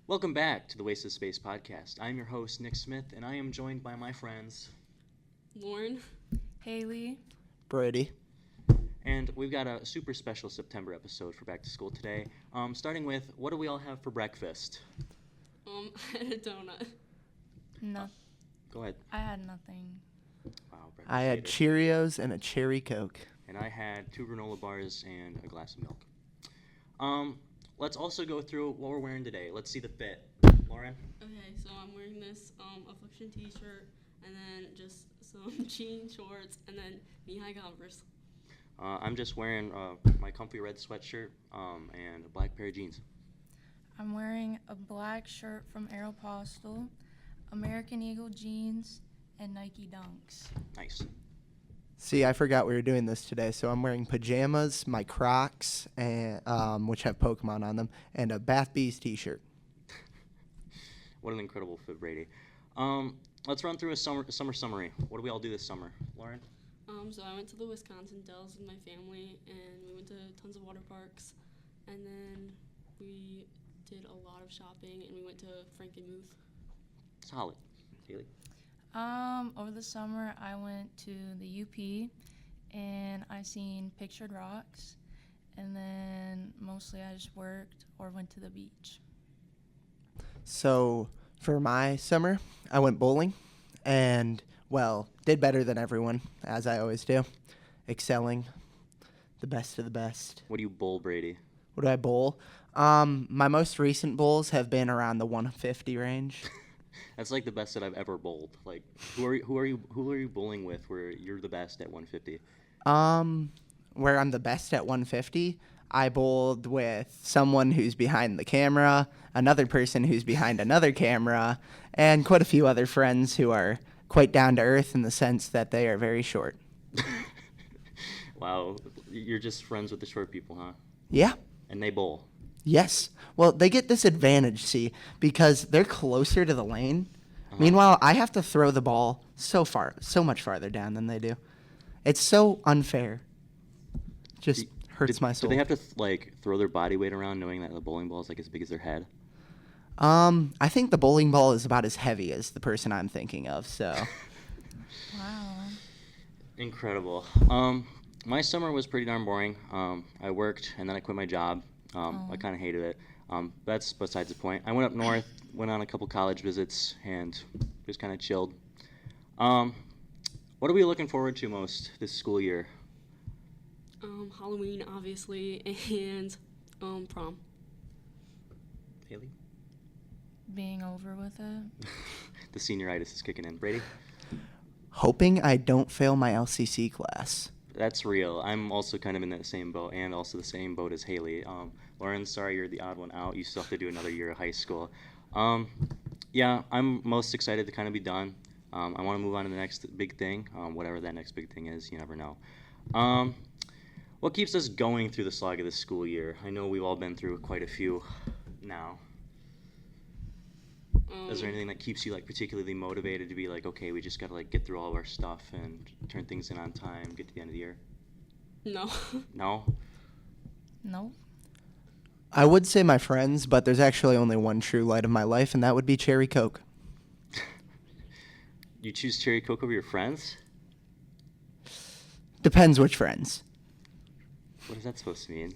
Welcome back to the Waste of Space podcast. I'm your host, Nick Smith, and I am joined by my friends, Lauren, Hailey, Brady. and we've got a super special September episode for Back to School today. Starting with, what do we all have for breakfast? I had a donut. no, Go ahead. I had nothing. Wow, breakfast I had later. Cheerios and a cherry Coke. And I had 2 granola bars and a glass of milk. Let's also go through what we're wearing today. Let's see the fit. Lauren? Okay, so I'm wearing this Affliction t-shirt and then just some jean shorts and then knee-high Converse. I'm just wearing my comfy red sweatshirt and a black pair of jeans. I'm wearing a black shirt from Aeropostale, American Eagle jeans, and Nike Dunks. Nice. See, I forgot we were doing this today, so I'm wearing pajamas, my Crocs, and which have Pokemon on them, and a Bath Bees t-shirt. What an incredible fit, Brady. Let's run through a summer summary. What do we all do this summer? Lauren? So I went to the Wisconsin Dells with my family and we went to tons of water parks and then we did a lot of shopping and we went to Frankenmuth. Solid. Hailey? Over the summer, I went to the UP, and I seen Pictured Rocks, and then mostly I just worked or went to the beach. So for my summer, I went bowling and, well, did better than everyone, as I always do, excelling, the best of the best. What do you bowl, Brady? What do I bowl? My most recent bowls have been around the 150 range. That's like the best that I've ever bowled. Like, who are you bowling with where you're the best at 150? Where I'm the best at 150, I bowled with someone who's behind the camera, another person who's behind another camera, and quite a few other friends who are quite down to earth in the sense that they are very short. Wow, you're just friends with the short people, huh? Yeah. And they bowl. Yes. Well, they get this advantage, see, because they're closer to the lane. Uh-huh. Meanwhile, I have to throw the ball so much farther down than they do. It's so unfair. Just hurts my soul. Do they have to throw their body weight around knowing that the bowling ball is like as big as their head? I think the bowling ball is about as heavy as the person I'm thinking of, so. Wow. Incredible. My summer was pretty darn boring. I worked and then I quit my job. I kind of hated it. That's besides the point. I went up north, went on a couple college visits, and just kind of chilled. What are we looking forward to most this school year? Halloween, obviously, and prom. Hailey? Being over with it. The senioritis is kicking in. Brady? Hoping I don't fail my LCC class. That's real. I'm also kind of in that same boat, and also the same boat as Hailey. Lauren, sorry you're the odd one out. You still have to do another year of high school. Yeah, I'm most excited to kind of be done. I want to move on to the next big thing, whatever that next big thing is. You never know. What keeps us going through the slog of the school year? I know we've all been through quite a few now. Is there anything that keeps you particularly motivated to be okay, we just gotta get through all of our stuff and turn things in on time, get to the end of the year? No. No? Nope. I would say my friends, but there's actually only one true light of my life, and that would be Cherry Coke. You choose Cherry Coke over your friends? Depends which friends. What is that supposed to mean?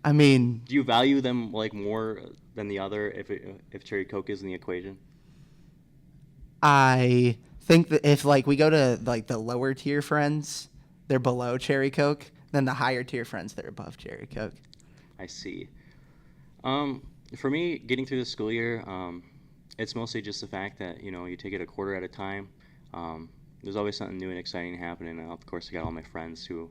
I mean, Do you value them more than the other if Cherry Coke is in the equation? I think that if we go to the lower tier friends, they're below Cherry Coke, then the higher tier friends, they're above Cherry Coke. I see. For me, getting through the school year, it's mostly just the fact that, you take it a quarter at a time. There's always something new and exciting happening, and of course I got all my friends who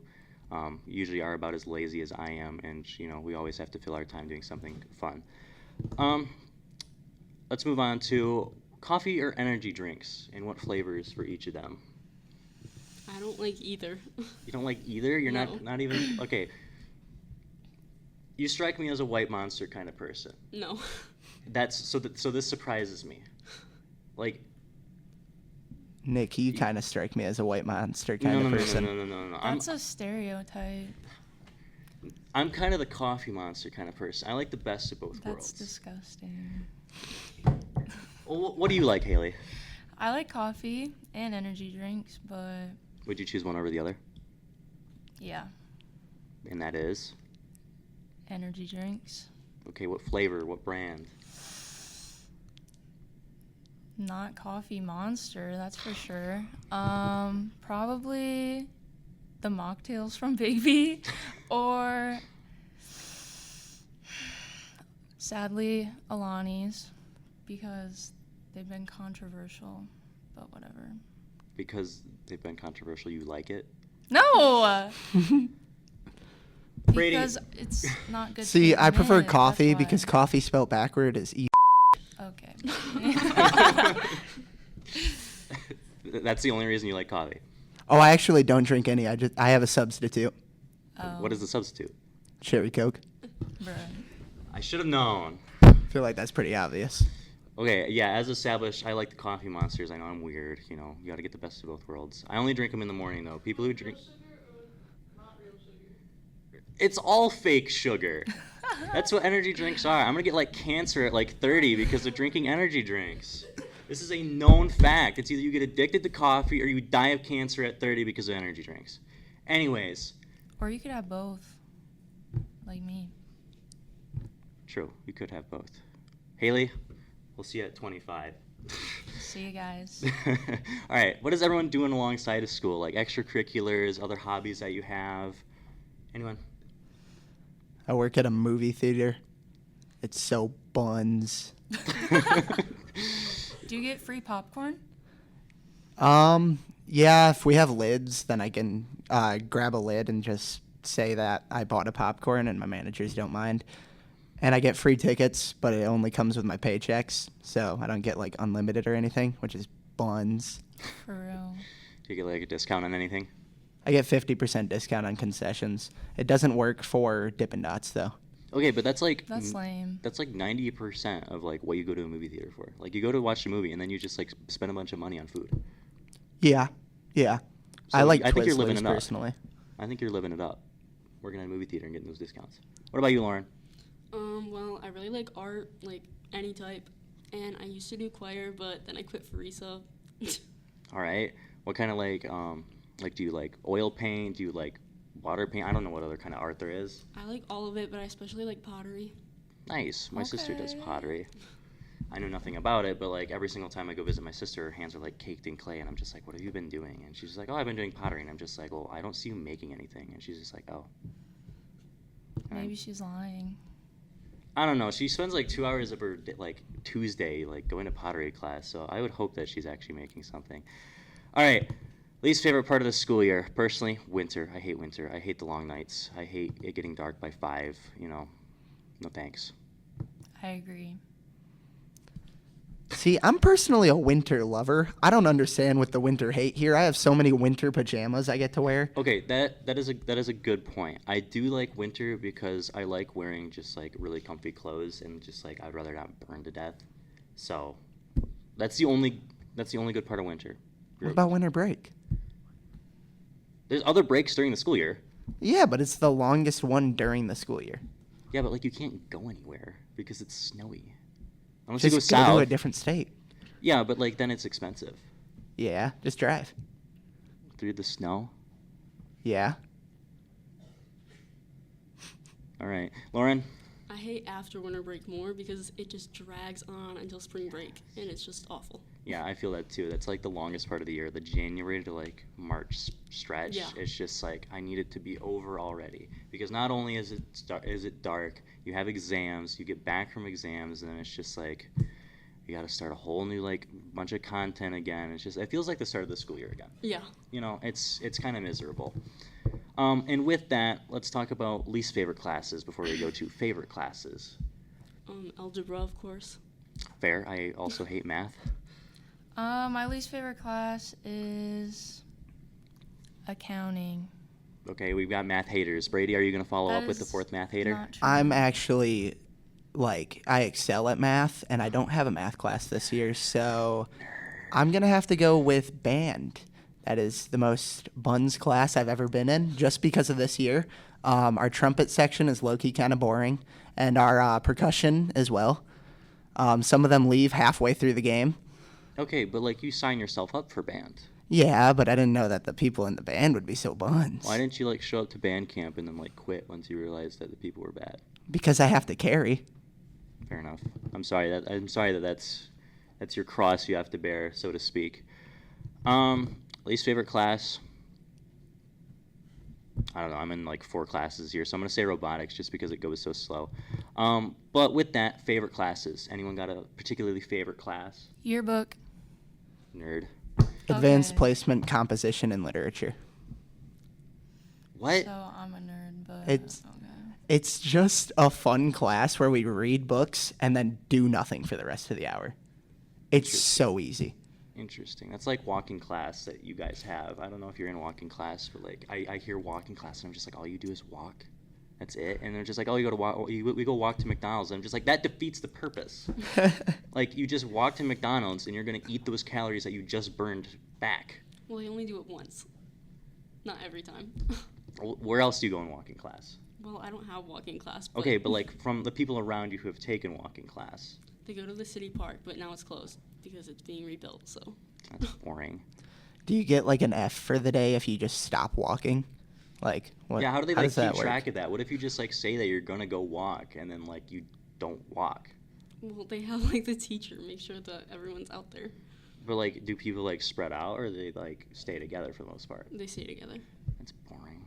usually are about as lazy as I am, and, we always have to fill our time doing something fun. Let's move on to coffee or energy drinks, and what flavors for each of them. I don't like either. You don't like either? You're No. not even, okay. You strike me as a white monster kind of person. No. So this surprises me. Nick, you kind of strike me as a white monster kind of person. No. That's a stereotype. I'm kind of the coffee monster kind of person. I like the best of both That's worlds. disgusting. Well, what do you like, Hailey? I like coffee and energy drinks, but Would you choose one over the other? yeah, And that is? energy drinks. Okay, what flavor? What brand? Not Coffee Monster, that's for sure. Probably the mocktails from Big B, or sadly Alani's, because they've been controversial, but whatever. Because they've been controversial, you like it? No! Bradyn. Because it's not good. See, for I the prefer mid, coffee that's why. because coffee spelled backward is E. Okay. That's the only reason you like coffee. Oh, I actually don't drink any. I have a substitute. Oh, What is the substitute? Cherry Coke. bruh. I should have known. I feel like that's pretty obvious. Okay, yeah, as established, I like the coffee monsters. I know I'm weird, you know, you gotta get the best of both worlds. I only drink them in the morning, though. People who drink... It's all fake sugar. That's what energy drinks are. I'm gonna get, like, cancer at, like, 30 because they're drinking energy drinks. This is a known fact. It's either you get addicted to coffee or you die of cancer at 30 because of energy drinks. Anyways, Or you could have both, like me. true, you could have both. Hailey, we'll see you at 25. See you guys. All right, what is everyone doing alongside of school? Like extracurriculars, other hobbies that you have? Anyone? I work at a movie theater. It's so buns. Do you get free popcorn? Yeah, if we have lids, then I can grab a lid and just say that I bought a popcorn and my managers don't mind. And I get free tickets, but it only comes with my paychecks, so I don't get like unlimited or anything, which is buns. For real. Do you get like a discount on anything? I get 50% discount on concessions. It doesn't work for Dippin' Dots though. Okay, but that's like That's lame. that's like 90% of like what you go to a movie theater for. Like you go to watch a movie and then you just like spend a bunch of money on food. Yeah. So I like I think you're living Twizzlers it up. personally. I think you're living it up. Working at a movie theater and getting those discounts. What about you, Lauren? Well, I really like art, like any type, and I used to do choir, but then I quit for CCRESA. All right. What kind of like do you like oil paint? Do you like water paint? I don't know what other kind of art there is. I like all of it, but I especially like pottery. Nice. My sister does Okay. pottery. I know nothing about it, but like every single time I go visit my sister, her hands are like caked in clay, and I'm just like, "What have you been doing?" And she's just like, "Oh, I've been doing pottery." And I'm just like, "Well, I don't see you making anything." And she's just like, "Oh." And Maybe she's lying. I don't know. She spends like 2 hours of her like Tuesday like going to pottery class, so I would hope that she's actually making something. All right. Least favorite part of the school year, personally, winter. I hate winter. I hate the long nights. I hate it getting dark by 5. You know, no thanks. I agree. See, I'm personally a winter lover. I don't understand what the winter hate here. I have so many winter pajamas I get to wear. Okay, that is a good point. I do like winter because I like wearing just like really comfy clothes and just like I'd rather not burn to death. So that's the only good part of winter. What about winter break? There's other breaks during the school year. Yeah, but it's the longest one during the school year. Yeah, but like you can't go anywhere because it's snowy. Unless you go Just go south. to a different state. Yeah, but like then it's expensive. Yeah, just drive. Through the snow. Yeah. All right, Lauren. I hate after winter break more because it just drags on until spring break, and it's just awful. Yeah, I feel that too. That's like the longest part of the year, the January to like March stretch. Yeah. It's just like I need it to be over already because not only is it dark, you have exams, you get back from exams, and then it's just like you got to start a whole new like bunch of content again. It feels like the start of the school year again. Yeah. You know, it's kind of miserable. And with that, let's talk about least favorite classes before we go to favorite classes. Algebra, of course. Fair. I also hate math. My least favorite class is accounting. Okay, we've got math haters. Brady, are you going to follow That up with the is fourth math hater? Not true. I'm actually, I excel at math, and I don't have a math class this year, so I'm going to have to go with band. That is the most buns class I've ever been in, just because of this year. Our trumpet section is low-key kind of boring, and our percussion as well. Some of them leave halfway through the game. Okay, but like you sign yourself up for band. Yeah, but I didn't know that the people in the band would be so buns. Why didn't you like show up to band camp and then like quit once you realized that the people were bad? Because I have to carry. Fair enough. I'm sorry that that's your cross you have to bear, so to speak. Least favorite class. I don't know. I'm in like 4 classes here, so I'm gonna say robotics just because it goes so slow. But with that, favorite classes. Anyone got a particularly favorite class? Yearbook. Nerd. Advanced Okay. placement, composition, and literature. What? So I'm a nerd, but It's- okay. It's just a fun class where we read books and then do nothing for the rest of the hour. It's so easy. Interesting. That's like walking class that you guys have. I don't know if you're in walking class, but like I hear walking class and I'm just like, all you do is walk. That's it. And they're just like, oh, you go to walk. We go walk to McDonald's. And I'm just like, that defeats the purpose. Like you just walk to McDonald's and you're gonna eat those calories that you just burned back. Well, they only do it once, not every time. Where else do you go in walking class? Well, I don't have walking class. But Okay, but like from the people around you who have taken walking class. they go to the city park, but now it's closed because it's being rebuilt. So That's boring. Do you get like an F for the day if you just stop walking? Like, what? Yeah, how do they like does that keep work? track of that? What if you just like say that you're gonna go walk and then like you don't walk? well, they have like the teacher make sure that everyone's out there. But like, do people like spread out or they like stay together for the most part? They stay together. That's boring.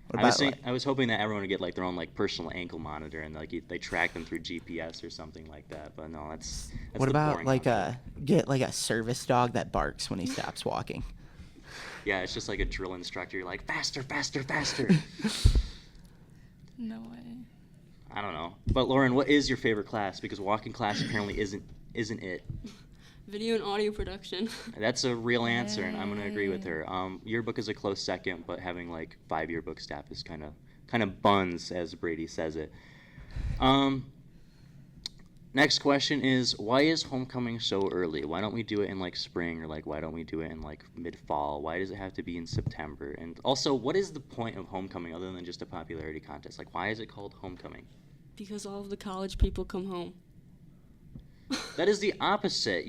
What I was about, saying, like- I was hoping that everyone would get like their own like personal ankle monitor and like they track them through GPS or something like that. But no, that's What the about boring like option. get like a service dog that barks when he stops walking? Yeah, it's just like a drill instructor. You're like faster, faster, faster. No way. I don't know. But Lauren, what is your favorite class? Because walking class apparently isn't it. Video and audio production. That's a real answer, and I'm gonna agree with her. Yearbook is a close second, but having like 5 yearbook staff is kind of buns, as Brady says it. Next question is, why is homecoming so early? Why don't we do it in like spring, or like why don't we do it in like mid-fall? Why does it have to be in September? And also, what is the point of homecoming other than just a popularity contest? Like, why is it called homecoming? Because all of the college people come home. That is the opposite.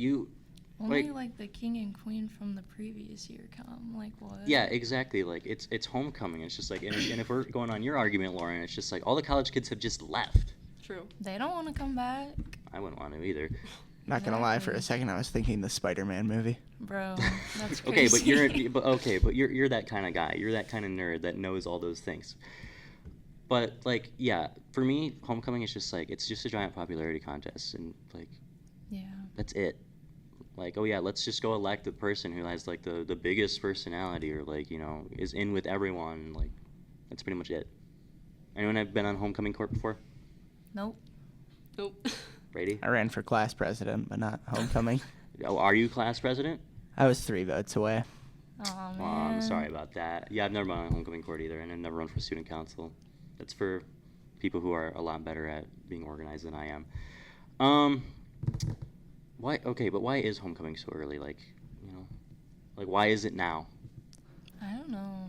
Only like the king and queen from the previous year come. Like what? Yeah, exactly. Like it's homecoming. It's just like, and if we're going on your argument, Lauren, it's just like all the college kids have just left. True. They don't want to come back, I wouldn't want to either. Not gonna lie, for a Exactly. second I was thinking the Spider-Man movie. bro. That's Okay, crazy. but you're that kind of guy. You're that kind of nerd that knows all those things. But like, yeah, for me, homecoming is just like it's just a giant popularity contest, and like Yeah. that's it. Like, oh yeah, let's just go elect the person who has like the biggest personality, or like is in with everyone. Like, that's pretty much it. Anyone have been on homecoming court before? Nope. Nope. Brady? I ran for class president, but not homecoming. Oh, are you class president? I was 3 votes away. Oh man. Well, I'm sorry about that. Yeah, I've never been on homecoming court either, and I've never run for student council. That's for people who are a lot better at being organized than I am. Why? Okay, but why is homecoming so early? Like, like why is it now? I don't know.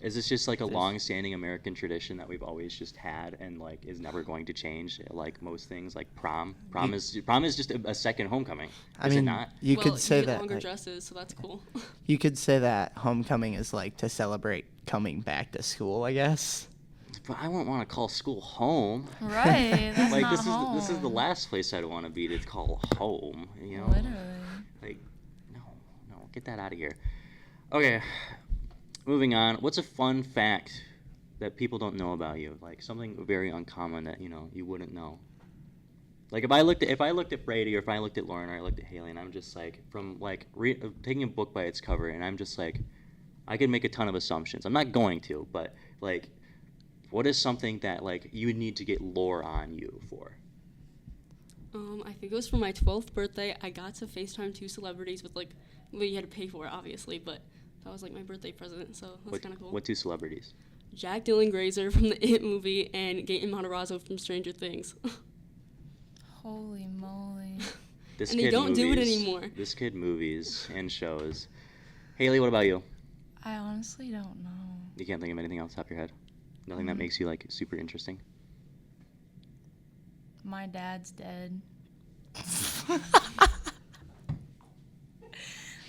Is this just like a long-standing American tradition that we've always just had and like is never going to change? Like most things, like prom. Prom is just a second homecoming. I Is it mean, not? you well, could say you get that. longer like, dresses, so that's cool. you could say that homecoming is like to celebrate coming back to school, I guess. But I wouldn't want to call school home. Right. That's Like not this is the home. last place I'd want to be to call home. Literally. Like, no, get that out of here. Okay, moving on. What's a fun fact that people don't know about you? Like something very uncommon that you wouldn't know. Like if I looked at Brady, or if I looked at Lauren, or I looked at Hailey, and I'm just like from like taking a book by its cover, and I'm just like, I could make a ton of assumptions. I'm not going to, but like, what is something that like you would need to get lore on you for? I think it was for my 12th birthday. I got to FaceTime 2 celebrities with like, well, you had to pay for it, obviously, but that was like my birthday present, so that's kind of cool. What 2 celebrities? Jack Dylan Grazer from the It movie and Gaten Matarazzo from Stranger Things. Holy moly. This And they kid don't do it movies. anymore. This kid movies and shows. Haley, what about you? I honestly don't know. You can't think of anything off the top of your head? Nothing that makes you like super interesting. My dad's dead.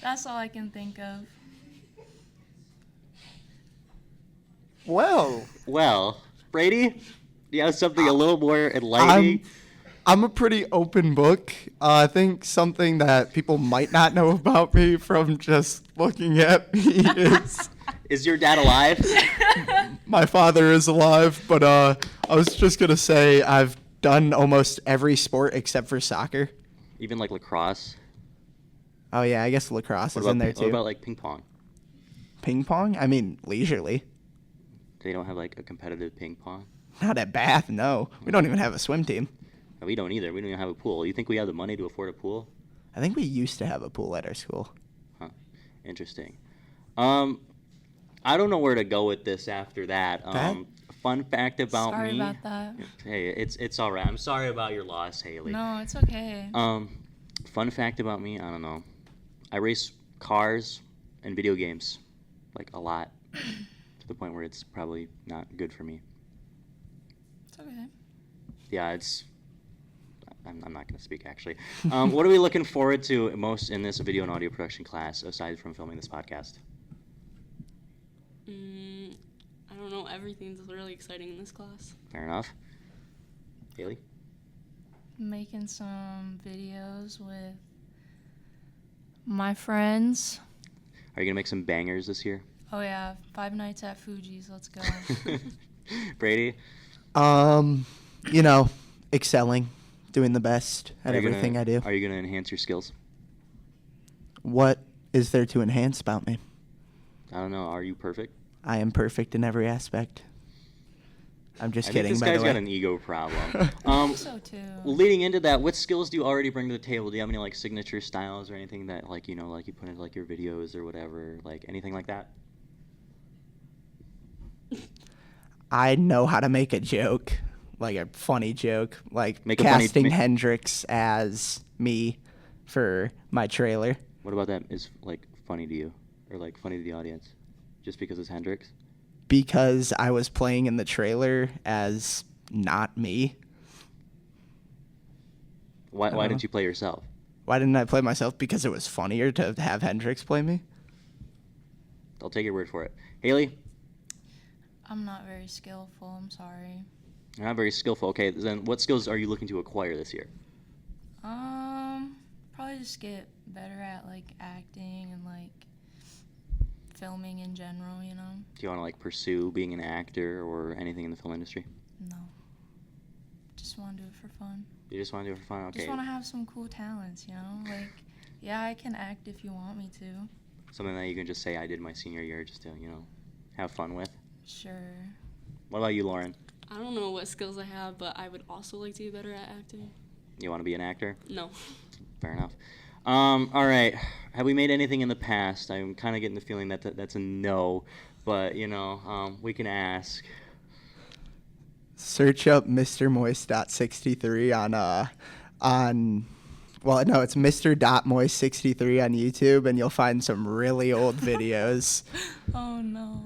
That's all I can think of. Well, Brady, do you have something a little more enlightening? I'm a pretty open book. I think something that people might not know about me from just looking at me is Is your dad alive? my father is alive, but I was just going to say I've done almost every sport except for soccer. Even like lacrosse? Oh yeah, I guess lacrosse What is about, in there what too. about like ping pong? Ping pong? I mean, leisurely. They don't have like a competitive ping pong? Not at Bath, no. We don't even have a swim team. No, we don't either. We don't even have a pool. You think we have the money to afford a pool? I think we used to have a pool at our school. Huh. Interesting. I don't know where to go with this after that. Fun fact about Sorry me. about that. Hey, it's all right. I'm sorry about your loss, Hailey. No, it's okay. Fun fact about me, I don't know. I race cars and video games, like a lot, to the point where it's probably not good for me. It's okay. Yeah, I'm not going to speak, actually. What are we looking forward to most in this video and audio production class, aside from filming this podcast? I don't know. Everything's really exciting in this class. Fair enough. Hailey? Making some videos with my friends. Are you going to make some bangers this year? Oh yeah, 5 nights at Fuji's. Let's go. Brady? You know, excelling, doing the best at Are you everything gonna- I do. Are you going to enhance your skills? What is there to enhance about me? I don't know. Are you perfect? I am perfect in every aspect. I'm just I kidding, think this by guy's the way. got an ego problem. I think so too. Leading into that, what skills do you already bring to the table? Do you have any like signature styles or anything that like like you put into like your videos or whatever, like anything like that? I know how to make a joke, like a funny joke, like Make a funny- casting ma- Hendrix as me for my trailer. What about that is like funny to you or like funny to the audience? Just because it's Hendrix? Because I was playing in the trailer as not me. Why know. didn't you play yourself? Why didn't I play myself? Because it was funnier to have Hendrix play me. I'll take your word for it. Hailey, I'm not very skillful. I'm sorry. you're not very skillful. Okay, then what skills are you looking to acquire this year? Probably just get better at like acting and like filming in general. You know. Do you want to like pursue being an actor or anything in the film industry? No. Just want to do it for fun. You just want to do it for fun? Okay. Just want to have some cool talents. You know, like yeah, I can act if you want me to. Something that you can just say I did my senior year just to, have fun with. Sure. What about you, Lauren? I don't know what skills I have, but I would also like to be better at acting. You want to be an actor? No. Fair enough. All right. Have we made anything in the past? I'm kind of getting the feeling that that's a no, but we can ask. Search up Mr. Moist.63 well, no, it's Mr.Moist63 on YouTube, and you'll find some really old videos. Oh no.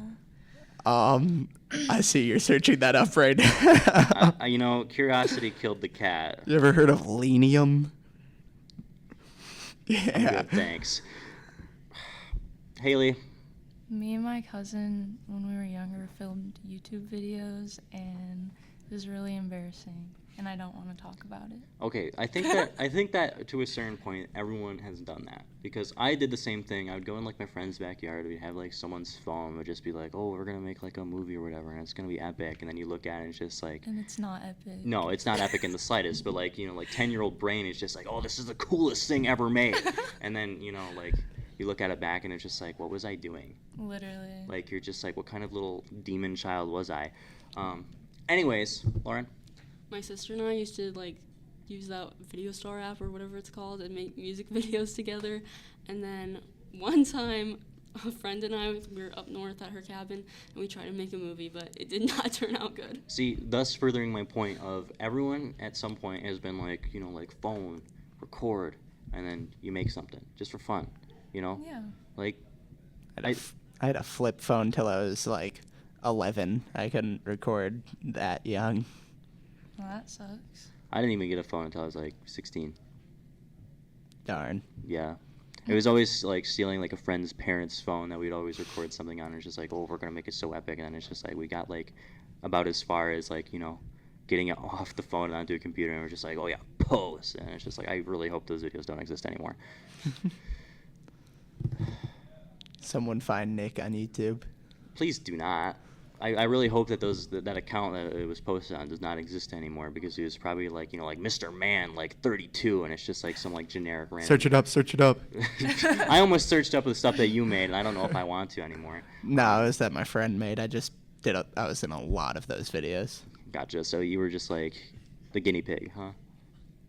I see you're searching that up right now. Curiosity killed the cat. You ever heard of Lenium? I'm Yeah. good, thanks. Hailey, Me and my cousin, when we were younger, filmed YouTube videos, and it was really embarrassing, and I don't want to talk about it. okay, I think that to a certain point, everyone has done that because I did the same thing. I would go in like my friend's backyard. We'd have like someone's phone. Would just be like, "Oh, we're gonna make like a movie or whatever, and it's gonna be epic." And then you look at it, and it's just like, And it's not epic. no, it's not epic in the slightest. But like 10-year-old brain is just like, "Oh, this is the coolest thing ever made." And then like you look at it back, and it's just like, "What was I doing?" Literally. Like you're just like, "What kind of little demon child was I?" Anyways, Lauren. My sister and I used to use that Video Star app or whatever it's called and make music videos together. And then one time, a friend and I, we were up north at her cabin, and we tried to make a movie, but it did not turn out good. See, thus furthering my point of everyone at some point has been like, phone, record, and then you make something just for fun, Yeah. Like, I had a flip phone till I was like 11. I couldn't record that young. Well, that sucks. I didn't even get a phone until I was like 16. Darn. Yeah. It was always like stealing like a friend's parents' phone that we'd always record something on. It's just like, oh, we're gonna make it so epic, and then it's just like we got like about as far as like, you know, getting it off the phone and onto a computer, and we're just like, oh yeah, post, and it's just like I really hope those videos don't exist anymore. Someone find Nick on YouTube. Please do not. I really hope that that account that it was posted on does not exist anymore, because he was probably like, you know, like Mr. Man like 32, and it's just like some like generic random. Search it up. Search it up. I almost searched up the stuff that you made, and I don't know if I want to anymore. No, it was that my friend made. I was in a lot of those videos. Gotcha. So you were just like the guinea pig, huh?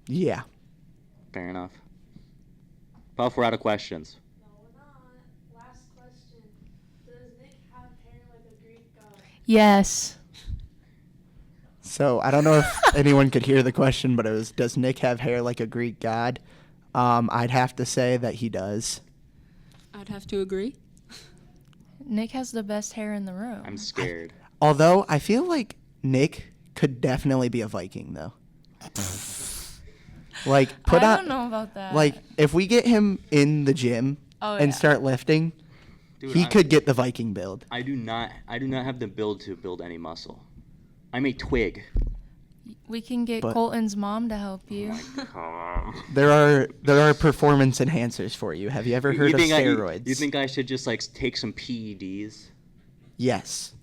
Yeah. Fair enough. Puff, we're out of questions. No, we're not. Last question. Does Nick have hair like a Greek god? Yes. So I don't know if anyone could hear the question, but it was, does Nick have hair like a Greek god? I'd have to say that he does. I'd have to agree. Nick has the best hair in the room. I'm scared. Although I feel like Nick could definitely be a Viking, though. Like, I don't know about that. Like, if we get him in the gym Oh, and yeah. start lifting, Dude, he could get the Viking build. I do not have the build to build any muscle. I'm a twig. We can get But- Colton's mom to help you. There are performance enhancers for you. Have you ever heard of steroids? You think I should just like take some PEDs? Yes.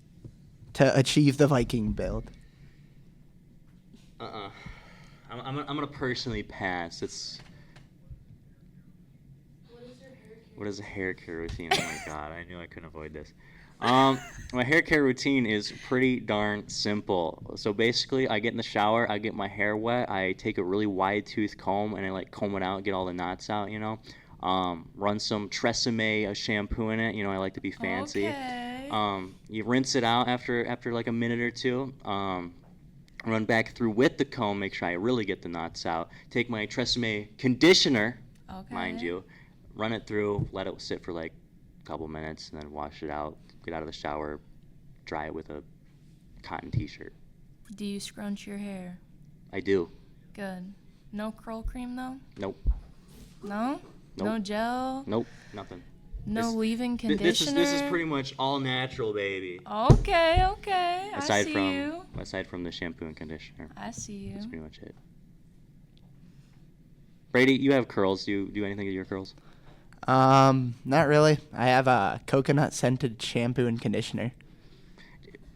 To achieve the Viking build. I'm gonna personally pass. What is a hair care routine? Oh my god, I knew I couldn't avoid this. My hair care routine is pretty darn simple. So basically, I get in the shower, I get my hair wet, I take a really wide tooth comb and I like comb it out, get all the knots out, you know. Run some Tresemme shampoo in it. You know, I like to be fancy. Okay. You rinse it out after like a minute or two. Run back through with the comb, make sure I really get the knots out. Take my Tresemme conditioner, Okay. mind you, run it through, let it sit for like a couple minutes, and then wash it out. Get out of the shower, dry it with a cotton t-shirt. Do you scrunch your hair? I do. Good. No curl cream though? Nope. No? Nope. No gel? Nope. Nothing. No This- leave-in This conditioner? is pretty much all natural, baby. Okay. I Aside see from you. aside from the shampoo and conditioner, I see you. that's pretty much it. Brady, you have curls. Do you do anything to your curls? Not really. I have a coconut scented shampoo and conditioner.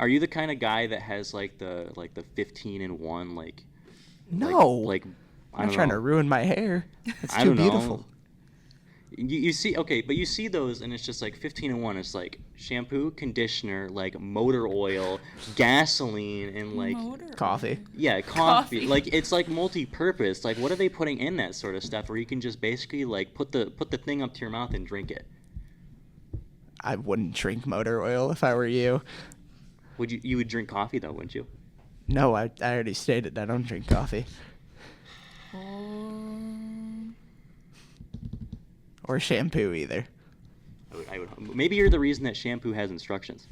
Are you the kind of guy that has like the 15-in-1 like? No. Like I I'm don't trying know. to ruin my hair. It's I too don't know. beautiful. You see, okay, but you see those, and it's just like 15-in-1. It's like shampoo, conditioner, like motor oil, gasoline, and like Motor Coffee. yeah, coffee. Coffee. Like it's like multi-purpose. Like what are they putting in that sort of stuff? Where you can just basically like put the thing up to your mouth and drink it. I wouldn't drink motor oil if I were you. Would you would drink coffee though, wouldn't you? No, I already stated I don't drink coffee. Or shampoo either. I would maybe you're the reason that shampoo has instructions.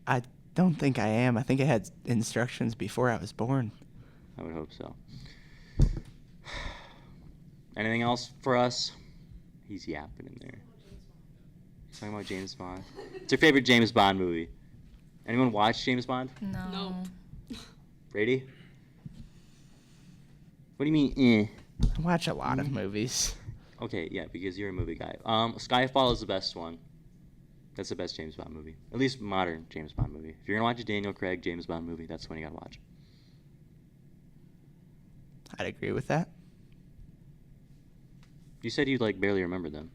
I don't think I am. I think I had instructions before I was born. I would hope so. Anything else for us? He's yapping in there. He's talking about James Bond. What's your favorite James Bond movie? Anyone watch James Bond? No. Nope. Brady? What do you mean, eh? I watch a lot of movies. Okay, yeah, because you're a movie guy. Skyfall is the best one. That's the best James Bond movie. At least modern James Bond movie. If you're going to watch a Daniel Craig James Bond movie, that's the one you got to watch. I'd agree with that. You said you like barely remember them.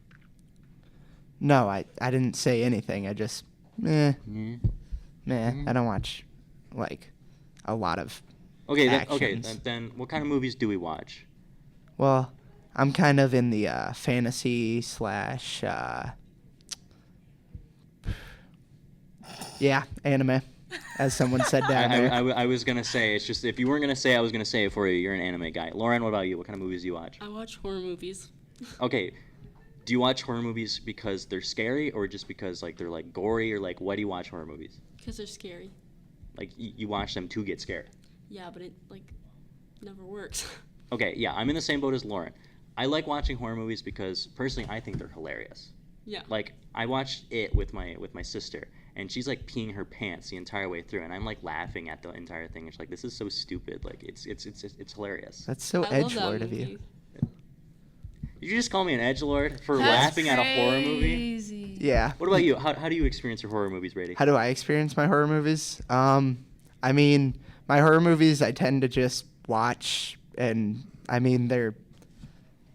No, I didn't say anything. I just, Yeah. I don't watch, like, a lot of Okay, actions. then what kind of movies do we watch? Well, I'm kind of in the fantasy slash, anime, as someone said down there. I was going to say, it's just, if you weren't going to say, I was going to say it for you. You're an anime guy. Lauren, what about you? What kind of movies do you watch? I watch horror movies. Okay, Do you watch horror movies because they're scary, or just because like they're like gory, or like why do you watch horror movies? Because they're scary. Like you watch them to get scared. Yeah, but it like never works. Okay, yeah, I'm in the same boat as Lauren. I like watching horror movies because personally I think they're hilarious. Yeah. Like I watched it with my sister, and she's like peeing her pants the entire way through, and I'm like laughing at the entire thing. It's like, this is so stupid. Like it's hilarious. That's so I love that edgelord of movie. you. Did you just call me an edgelord for That's laughing at a horror movie? crazy. Yeah. What about you? How do you experience your horror movies, Brady? How do I experience my horror movies? I mean, my horror movies I tend to just watch, and I mean they're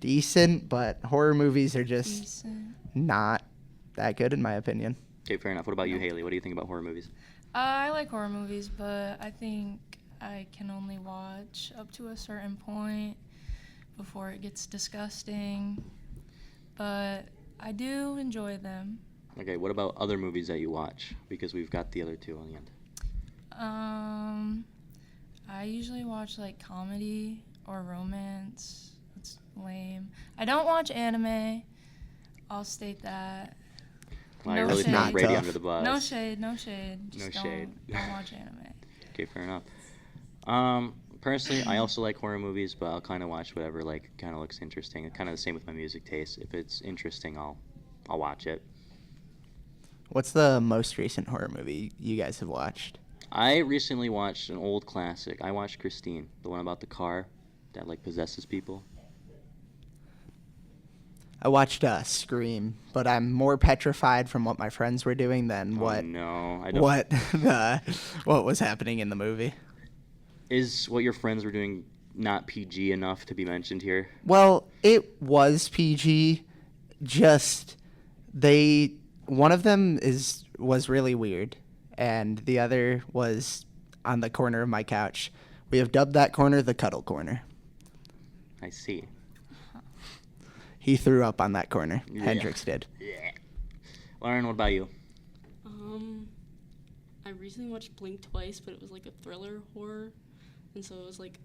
decent, but horror movies are just Decent. not that good in my opinion. Okay, fair enough. What about you, Haley? What do you think about horror movies? I like horror movies, but I think I can only watch up to a certain point before it gets disgusting. But I do enjoy them. Okay, what about other movies that you watch? Because we've got the other two on the end. I usually watch like comedy or romance. It's lame. I don't watch anime. I'll state that. Wow, No you're really shade. throwing Brady Tough. under the bus. No shade, no shade. Just No shade. Don't watch anime. Okay, fair enough. Personally, I also like horror movies, but I'll kind of watch whatever like kind of looks interesting. Kind of the same with my music taste. If it's interesting, I'll watch it. What's the most recent horror movie you guys have watched? I recently watched an old classic. I watched Christine, the one about the car that like possesses people. I watched Scream, but I'm more petrified from what my friends were doing than Oh no, I don't. what was happening in the movie. Is what your friends were doing not PG enough to be mentioned here? Well, it was PG. Just one of them was really weird, and the other was on the corner of my couch. We have dubbed that corner the cuddle corner. I see. He threw up on that corner. Yeah. Hendrix did. Yeah. Lauren, what about you? I recently watched Blink twice, but it was like a thriller horror, and so it was like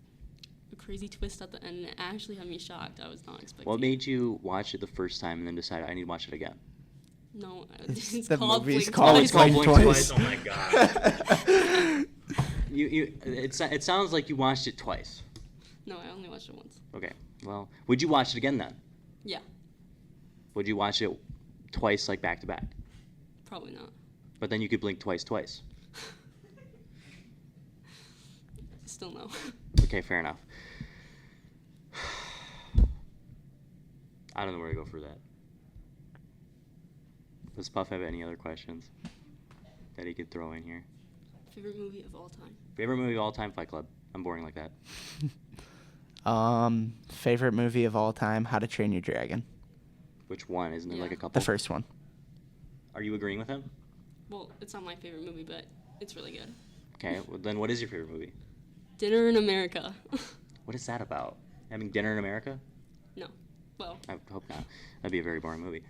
a crazy twist at the end, and it actually had me shocked. I was not expecting. What made you watch it the first time and then decide I need to watch it again? No, It's it's the called movie's Blink called twice. Blink twice. Oh my god. It sounds like you watched it twice. No, I only watched it once. Okay. Well, would you watch it again then? Yeah, Would you watch it twice, like back to back? probably not. But then you could blink twice. Still no. Okay, fair enough. I don't know where to go for that. Does Puff have any other questions that he could throw in here? Favorite movie of all time? Favorite movie of all time, Fight Club. I'm boring like that. Favorite movie of all time, How to Train Your Dragon. Which one? Isn't there like a Yeah. couple? The first one. Are you agreeing with him? Well, it's not my favorite movie, but it's really good. Okay, well, then what is your favorite movie? Dinner in America. What is that about? Having dinner in America? No. Well, I hope not. That'd be a very boring movie.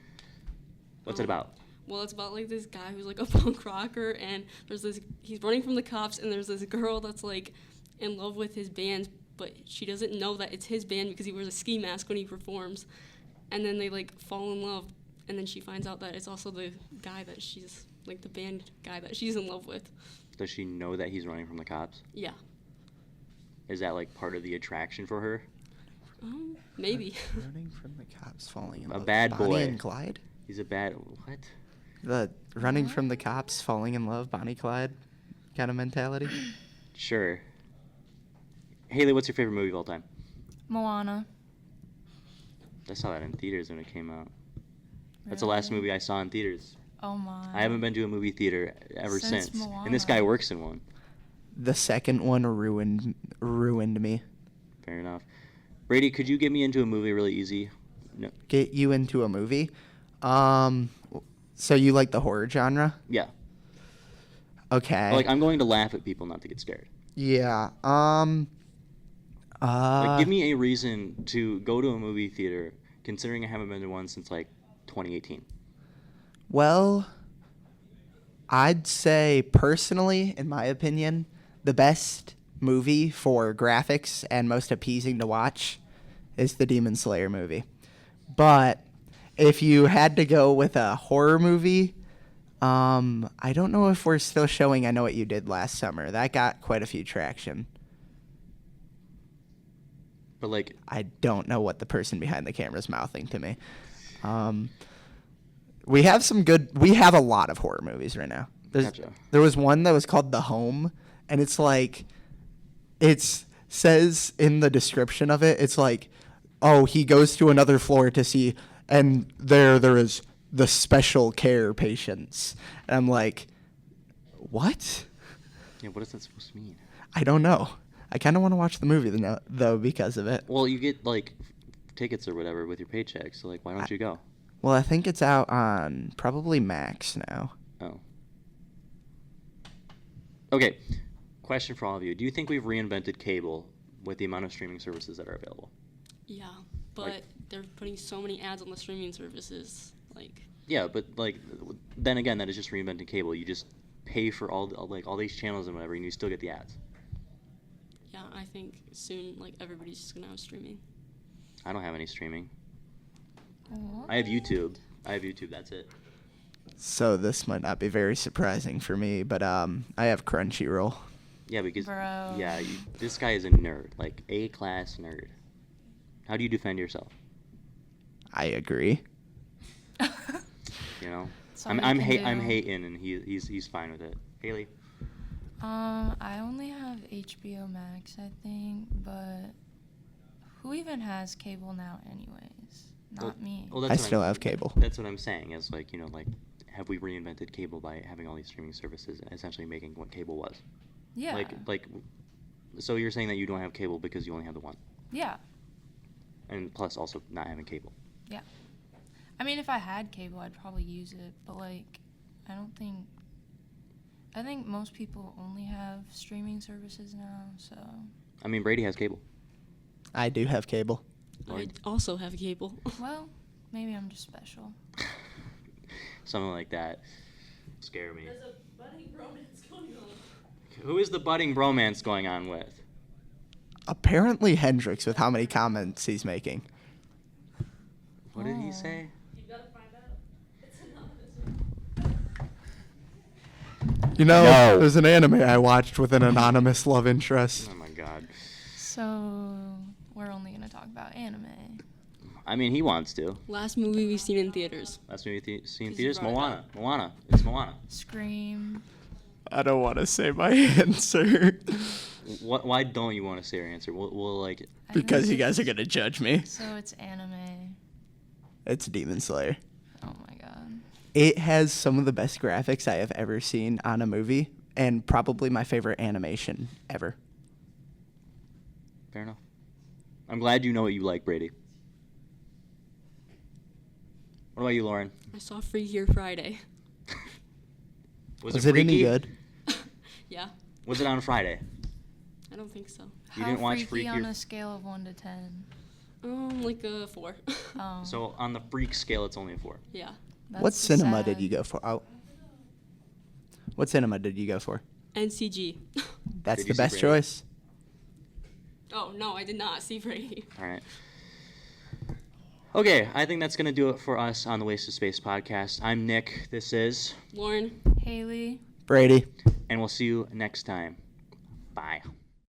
What's it about? Well, it's about like this guy who's like a punk rocker, and he's running from the cops, and there's this girl that's like in love with his band, but she doesn't know that it's his band because he wears a ski mask when he performs. And then they like fall in love, and then she finds out that it's also the guy that she's like the band guy that she's in love with. Does she know that he's running from the cops? Yeah. Is that like part of the attraction for her? Maybe. Running from the cops, falling in A love. bad Bonnie boy. and Clyde? He's a bad what? The running from the cops, falling in love, Bonnie Clyde kind of mentality? Sure. Haley, what's your favorite movie of all time? Moana. I saw that in theaters when it came out. That's the last Really? movie I saw in theaters. Oh my. I haven't been to a movie theater ever Since since. And this guy Moana. works in one. The second one ruined me. Fair enough. Brady, could you get me into a movie really easy? No. Get you into a movie? So you like the horror genre? Yeah. Okay. Like I'm going to laugh at people, not to get scared. Yeah. Like give me a reason to go to a movie theater, considering I haven't been to one since like 2018. Well, I'd say personally, in my opinion, the best movie for graphics and most appeasing to watch is the Demon Slayer movie. But if you had to go with a horror movie, I don't know if we're still showing I Know What You Did Last Summer. That got quite a few traction. But like, I don't know what the person behind the camera is mouthing to me. We have a lot of horror movies right now. Gotcha. There was one that was called The Home, and it's like, it says in the description of it, it's like, oh, he goes to another floor to see, and there is the special care patients. And I'm like, what? yeah, what is that supposed to mean? I don't know. I kind of want to watch the movie though because of it. Well, you get like tickets or whatever with your paycheck, so like, why don't you go? Well, I think it's out on probably Max now. Oh. Okay. Question for all of you: do you think we've reinvented cable with the amount of streaming services that are available? Yeah, but Like- they're putting so many ads on the streaming services. Like, Yeah, but like, then again, that is just reinventing cable. You just pay for all these channels and whatever, and you still get the ads. yeah, I think soon, like, everybody's just gonna have streaming. I don't have any streaming. I have YouTube. That's it. So this might not be very surprising for me, but I have Crunchyroll. Yeah, because Bro. yeah, this guy is a nerd, like A-class nerd. How do you defend yourself? I agree. You know, That's all I'm we can I'm do. hating, and he's fine with it. Haley, I only have HBO Max, I think, but who even has cable now anyways? Not me. well, I what still I'm- have cable. That's what I'm saying. Is like, you know, like, have we reinvented cable by having all these streaming services and essentially making what cable was? Yeah. Like, so you're saying that you don't have cable because you only have the one, Yeah. and plus also not having cable. Yeah. I mean, if I had cable, I'd probably use it, but like, I think most people only have streaming services now, so. I mean, Brady has cable. I do have cable. I also have cable. Well, maybe I'm just special. Something like that. Scare me. There's a budding romance going on. Who is the budding bromance going on with? Apparently Hendrix with how many comments he's making. What did he Oh. say? You gotta find out. It's anonymous. You know, No. there's an anime I watched with an anonymous love interest. Oh my god. So, we're only gonna talk about anime. I mean, he wants to. Last movie we've seen in theaters. Last movie seen in Because theaters? you brought it Moana. up. Moana. It's Moana. Scream. I don't want to say my answer Why don't you want to say your answer? We'll like. I Because think you guys are it's- going to judge me. So it's anime. It's Demon Slayer. Oh my god. It has some of the best graphics I have ever seen on a movie, and probably my favorite animation ever. Fair enough. I'm glad you know what you like, Brady. What about you, Lauren? I saw Freakier Friday. Was it any freaky? good? Yeah, Was it on Friday? I don't think so. You How didn't watch freaky Freakier- on a scale of 1 to 10? Like a 4. Oh, So on the freak scale, it's only a 4. Yeah. that's What cinema sad. did you go for? Oh. What cinema did you go for? NCG. That's Did you the see best Brady? choice. Oh, no, I did not see Brady. All right. Okay, I think that's going to do it for us on the Waste of Space podcast. I'm Nick. This is, Lauren. Hailey. Brady. and we'll see you next time.